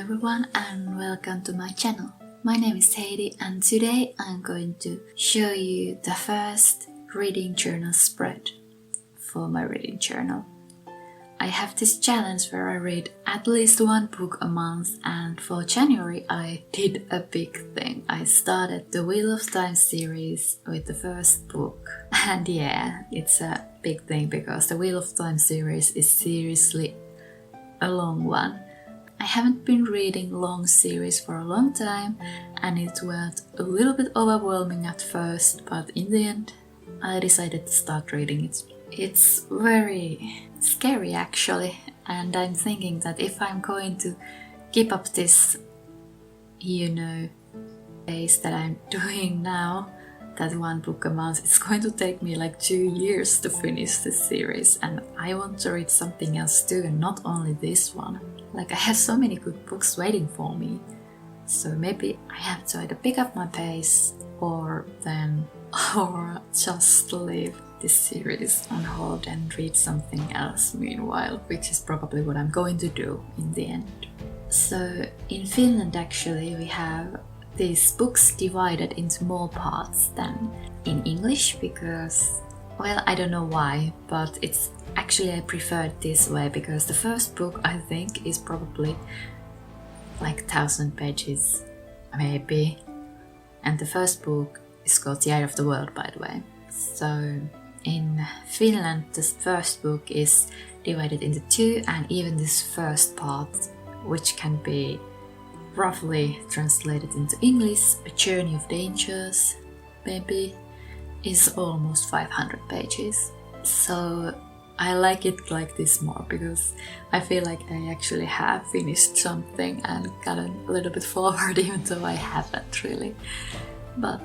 everyone and welcome to my channel. My name is Heidi and today I'm going to show you the first reading journal spread for my reading journal. I have this challenge where I read at least one book a month, and for January I did a big thing. I started the Wheel of Time series with the first book. And yeah, it's a big thing because the Wheel of Time series is seriously a long one. I haven't been reading long series for a long time and it was a little bit overwhelming at first, but in the end I decided to start reading it. It's very scary actually, and I'm thinking that if I'm going to keep up this, pace that I'm doing now, that one book a month, it's going to take me like 2 years to finish this series, and I want to read something else too, and not only this one. Like, I have so many good books waiting for me, so maybe I have to either pick up my pace or just leave this series on hold and read something else meanwhile, which is probably what I'm going to do in the end. So in Finland actually we have these books divided into more parts than in English because, well, I don't know why, but it's actually I prefer it this way because the first book I think is probably like 1,000 pages, maybe. And the first book is called The Eye of the World, by the way. So in Finland, this first book is divided into two, and even this first part, which can be roughly translated into English, A Journey of Dangers, maybe, is almost 500 pages. So I like it like this more because I feel like I actually have finished something and gotten a little bit forward, even though I haven't really. But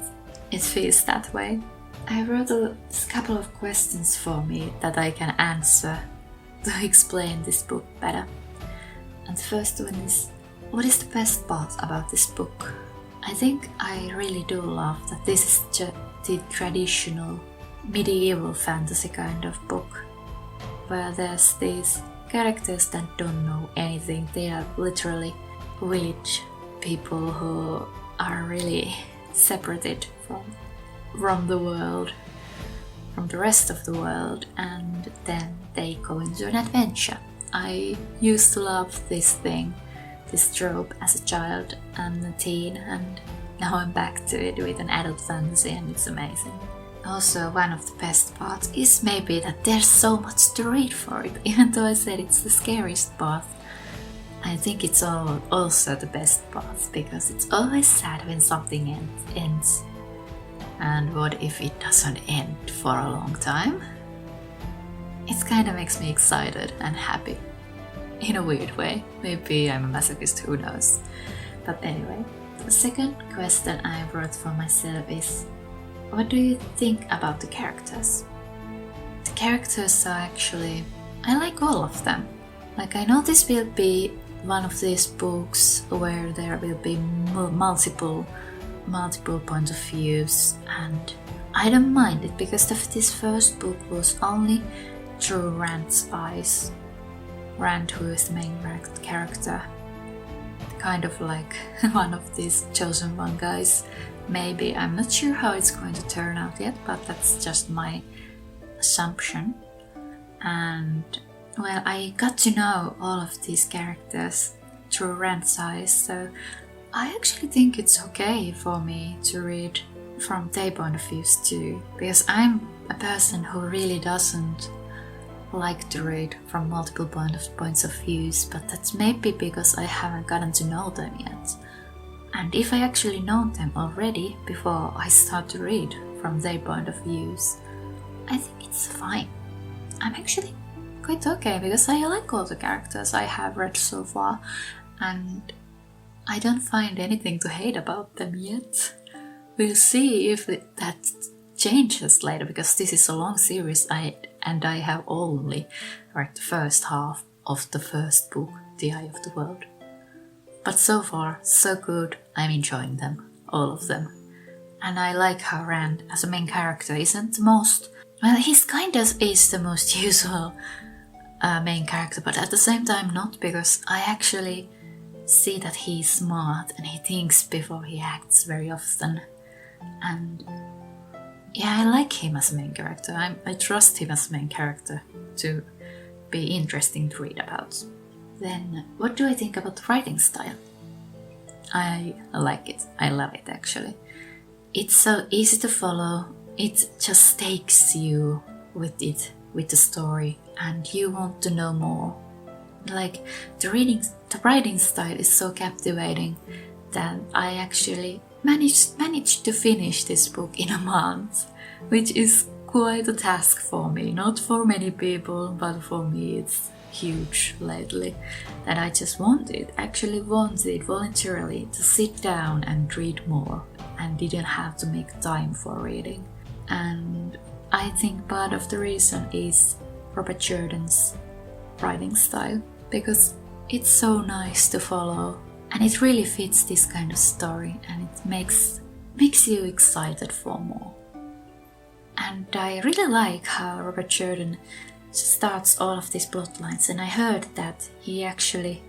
it feels that way. I wrote a couple of questions for me that I can answer to explain this book better. And the first one is, what is the best part about this book? I think I really do love that this is the traditional medieval fantasy kind of book, where there's these characters that don't know anything. They are literally village people who are really separated from the world, from the rest of the world, and then they go into an adventure. I used to love this trope as a child and a teen, and now I'm back to it with an adult fantasy and it's amazing. Also, one of the best parts is maybe that there's so much to read for it. Even though I said it's the scariest part, I think it's also the best part because it's always sad when something ends. And what if it doesn't end for a long time? It kind of makes me excited and happy. In a weird way. Maybe I'm a masochist, who knows. But anyway, the second question I wrote for myself is, what do you think about the characters? The characters are actually, I like all of them. Like, I know this will be one of these books where there will be multiple points of views, and I don't mind it because this first book was only through Rand's eyes. Rand, who is the main character, kind of like one of these chosen one guys. Maybe, I'm not sure how it's going to turn out yet, but that's just my assumption. And well, I got to know all of these characters through Rand's eyes, so I actually think it's okay for me to read from their point of views too, because I'm a person who really doesn't like to read from multiple points of views, but that's maybe because I haven't gotten to know them yet. And if I actually know them already before I start to read from their point of views, I think it's fine. I'm actually quite okay because I like all the characters I have read so far, and I don't find anything to hate about them yet. We'll see if that changes later, because this is a long series and I have only read the first half of the first book, The Eye of the World. But so far, so good. I'm enjoying them, all of them. And I like how Rand as a main character isn't the most, well, he's kind of is the most usual main character, but at the same time not, because I actually see that he's smart and he thinks before he acts very often. And yeah, I like him as a main character. I trust him as a main character to be interesting to read about. Then, what do I think about the writing style? I like it. I love it actually. It's so easy to follow. It just takes you with the story, and you want to know more. Like the writing style is so captivating that I actually managed to finish this book in a month, which is quite a task for me. Not for many people, but for me it's huge lately. That I just wanted voluntarily to sit down and read more, and didn't have to make time for reading. And I think part of the reason is Robert Jordan's writing style, because it's so nice to follow and it really fits this kind of story, and it makes you excited for more. And I really like how Robert Jordan starts all of these plot lines, and I heard that he actually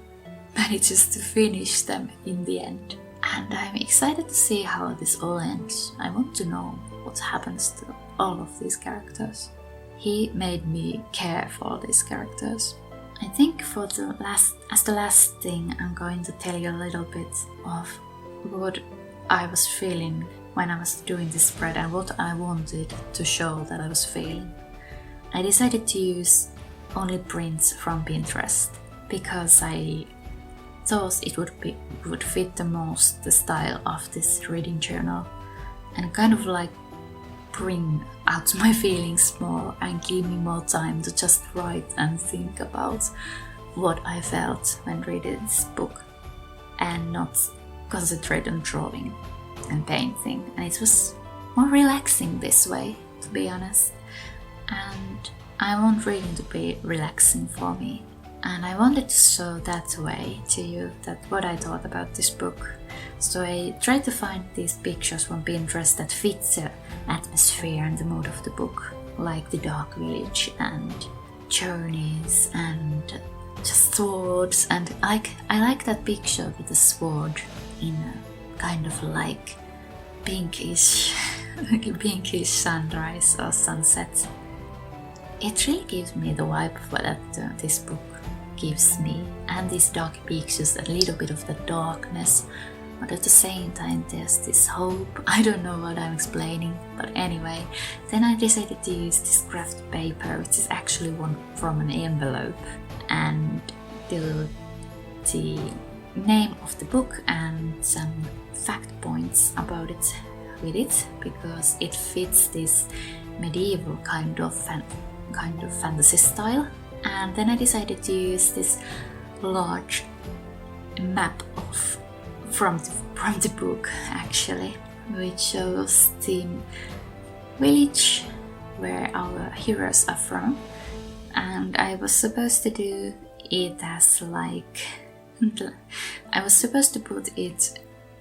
manages to finish them in the end. And I'm excited to see how this all ends. I want to know what happens to all of these characters. He made me care for these characters. I think for the last thing, I'm going to tell you a little bit of what I was feeling when I was doing this spread and what I wanted to show that I was feeling. I decided to use only prints from Pinterest because I thought it would fit the most the style of this reading journal, and kind of like bring out my feelings more and give me more time to just write and think about what I felt when reading this book, and not concentrate on drawing and painting. And it was more relaxing this way, to be honest. And I want reading to be relaxing for me. And I wanted to show that way to you, that what I thought about this book. So I tried to find these pictures from Pinterest that fit the atmosphere and the mood of the book, like the dark village and journeys and just swords. And I like that picture with the sword in a kind of like pinkish sunrise or sunset. It really gives me the vibe that this book gives me, and these dark pictures, a little bit of the darkness, but at the same time there's this hope. I don't know what I'm explaining, but anyway, then I decided to use this craft paper, which is actually one from an envelope, and the name of the book and some fact points about it with it, because it fits this medieval kind of fantasy style. And then I decided to use this large map from the book actually, which shows the village where our heroes are from. And I was supposed to do it as like I was supposed to put it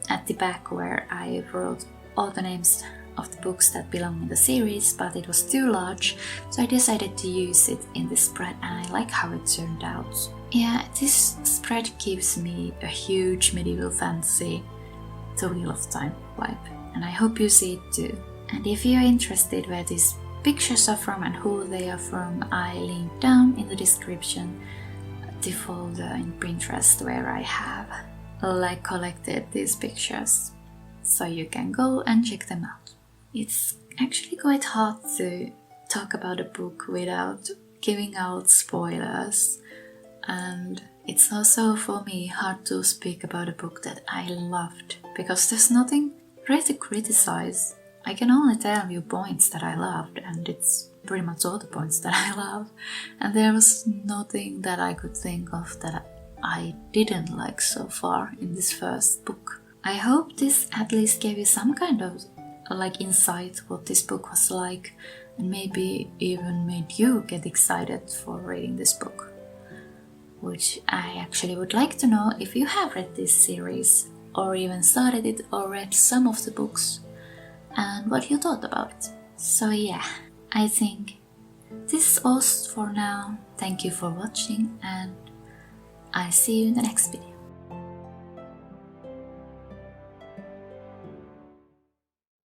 at the back where I wrote all the names of the books that belong in the series, but it was too large, so I decided to use it in this spread, and I like how it turned out. Yeah, this spread gives me a huge medieval fantasy, The Wheel of Time vibe, and I hope you see it too. And if you're interested where these pictures are from and who they are from, I link down in the description the folder in Pinterest where I have like collected these pictures, so you can go and check them out. It's actually quite hard to talk about a book without giving out spoilers, and it's also for me hard to speak about a book that I loved, because there's nothing really to criticize. I can only tell you points that I loved, and it's pretty much all the points that I love, and there was nothing that I could think of that I didn't like so far in this first book. I hope this at least gave you some kind of like insight what this book was like, and maybe even made you get excited for reading this book, which I actually would like to know if you have read this series, or even started it or read some of the books, and what you thought about it. So yeah, I think this is all for now. Thank you for watching, and I see you in the next video.